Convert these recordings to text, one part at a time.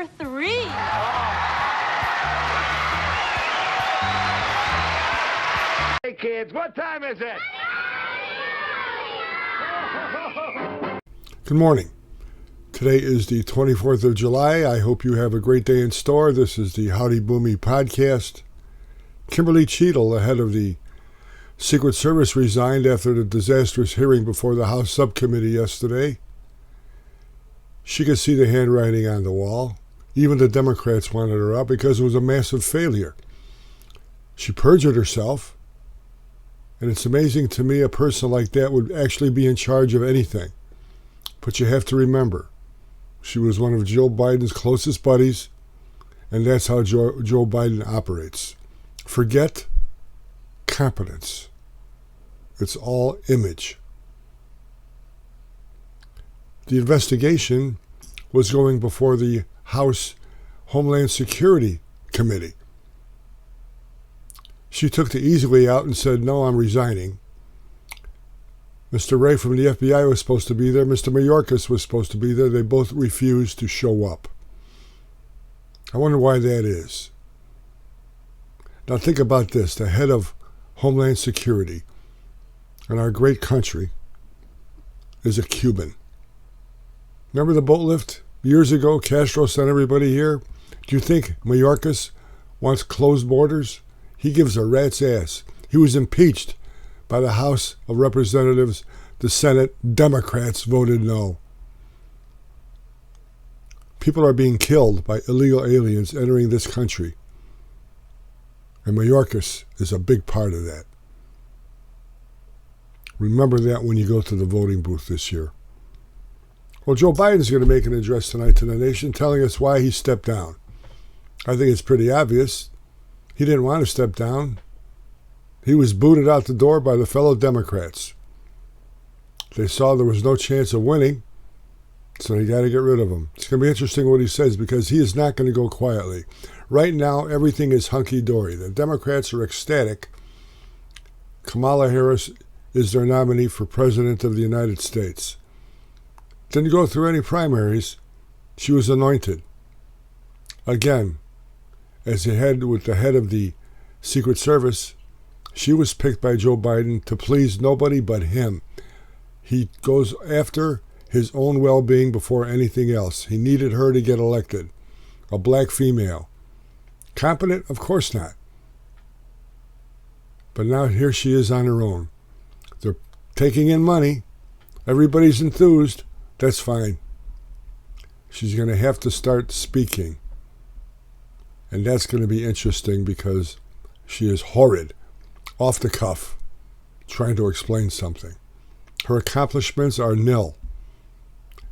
3. Hey kids, what time is it? Good morning. Today is the 24th of July. I hope you have a great day in store. This is the Howdy Boomy podcast. Kimberly Cheadle, the head of the Secret Service, resigned after the disastrous hearing before the House subcommittee yesterday. She could see the handwriting on the wall. Even the Democrats wanted her out because it was a massive failure. She perjured herself. And it's amazing to me a person like that would actually be in charge of anything. But you have to remember, she was one of Joe Biden's closest buddies, and that's how Joe Biden operates. Forget competence. It's all image. The investigation was going before the House Homeland Security Committee. She took the easy way out and said, no, I'm resigning. Mr. Ray from the FBI was supposed to be there. Mr. Mayorkas was supposed to be there. They both refused to show up. I wonder why that is. Now think about this. The head of Homeland Security in our great country is a Cuban. Remember the boat lift years ago? Castro sent everybody here. Do you think Mayorkas wants closed borders? He gives a rat's ass. He was impeached by the House of Representatives. The Senate Democrats voted no. People are being killed by illegal aliens entering this country. And Mayorkas is a big part of that. Remember that when you go to the voting booth this year. Well, Joe Biden's going to make an address tonight to the nation telling us why he stepped down. I think it's pretty obvious. He didn't want to step down. He was booted out the door by the fellow Democrats. They saw there was no chance of winning, so they got to get rid of him. It's going to be interesting what he says because he is not going to go quietly. Right now, everything is hunky-dory. The Democrats are ecstatic. Kamala Harris is their nominee for President of the United States. Didn't go through any primaries. She was anointed. Again, as the head of the Secret Service, she was picked by Joe Biden to please nobody but him. He goes after his own well-being before anything else. He needed her to get elected. A black female. Competent? Of course not. But now here she is on her own. They're taking in money. Everybody's enthused. That's fine. She's going to have to start speaking. And that's going to be interesting because she is horrid, off the cuff, trying to explain something. Her accomplishments are nil.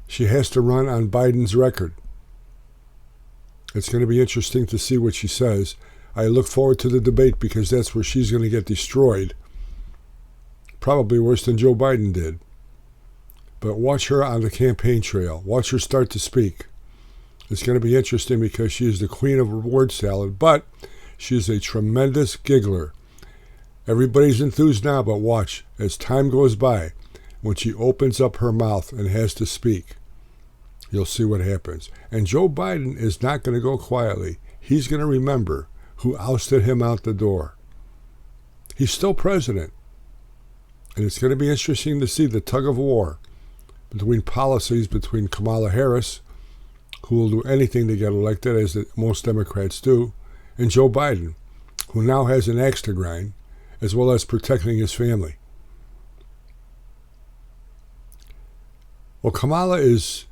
She has to run on Biden's record. It's going to be interesting to see what she says. I look forward to the debate because that's where she's going to get destroyed. Probably worse than Joe Biden did. But watch her on the campaign trail. Watch her start to speak. It's going to be interesting because she is the queen of word salad, but she is a tremendous giggler. Everybody's enthused now, but watch. As time goes by, when she opens up her mouth and has to speak, you'll see what happens. And Joe Biden is not going to go quietly. He's going to remember who ousted him out the door. He's still president. And it's going to be interesting to see the tug of war between policies between Kamala Harris, who will do anything to get elected, as most Democrats do, and Joe Biden, who now has an axe to grind, as well as protecting his family. Well, Kamala is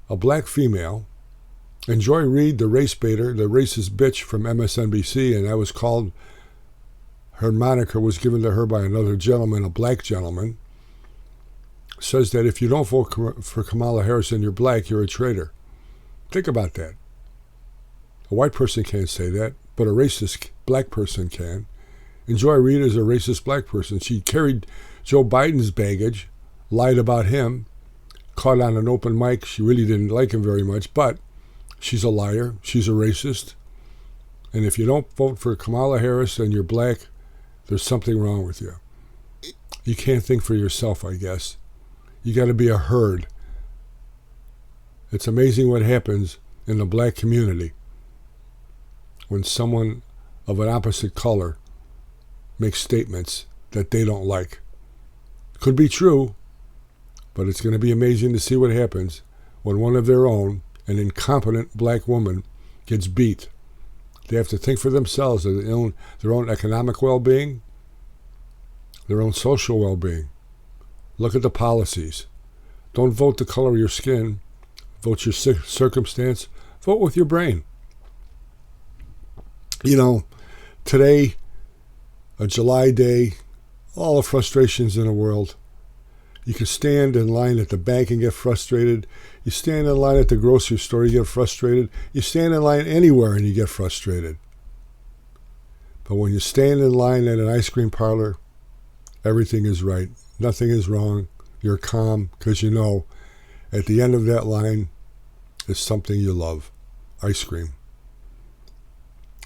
a black female, and Joy Reid, the race baiter, the racist bitch from MSNBC, and that was called, her moniker was given to her by another gentleman, a black gentleman, says that if you don't vote for Kamala Harris and you're black, you're a traitor. Think about that. A white person can't say that, but a racist black person can. And Joy Reid is a racist black person. She carried Joe Biden's baggage, lied about him, caught on an open mic. She really didn't like him very much, but she's a liar. She's a racist. And if you don't vote for Kamala Harris and you're black, there's something wrong with you. You can't think for yourself, I guess. You got to be a herd. It's amazing what happens in the black community when someone of an opposite color makes statements that they don't like. Could be true, but it's going to be amazing to see what happens when one of their own, an incompetent black woman, gets beat. They have to think for themselves, their own economic well-being, their own social well-being. Look at the policies. Don't vote the color of your skin. Vote your circumstance. Vote with your brain. You know, today, a July day, all the frustrations in the world. You can stand in line at the bank and get frustrated. You stand in line at the grocery store, you get frustrated. You stand in line anywhere and you get frustrated. But when you stand in line at an ice cream parlor, everything is right. Nothing is wrong. You're calm because you know at the end of that line is something you love. Ice cream.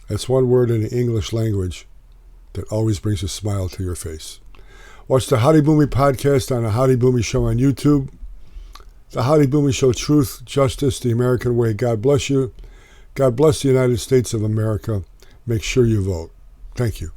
That's one word in the English language that always brings a smile to your face. Watch the Howdy Boomy podcast on the Howdy Boomy Show on YouTube. The Howdy Boomy Show, Truth, Justice, the American Way. God bless you. God bless the United States of America. Make sure you vote. Thank you.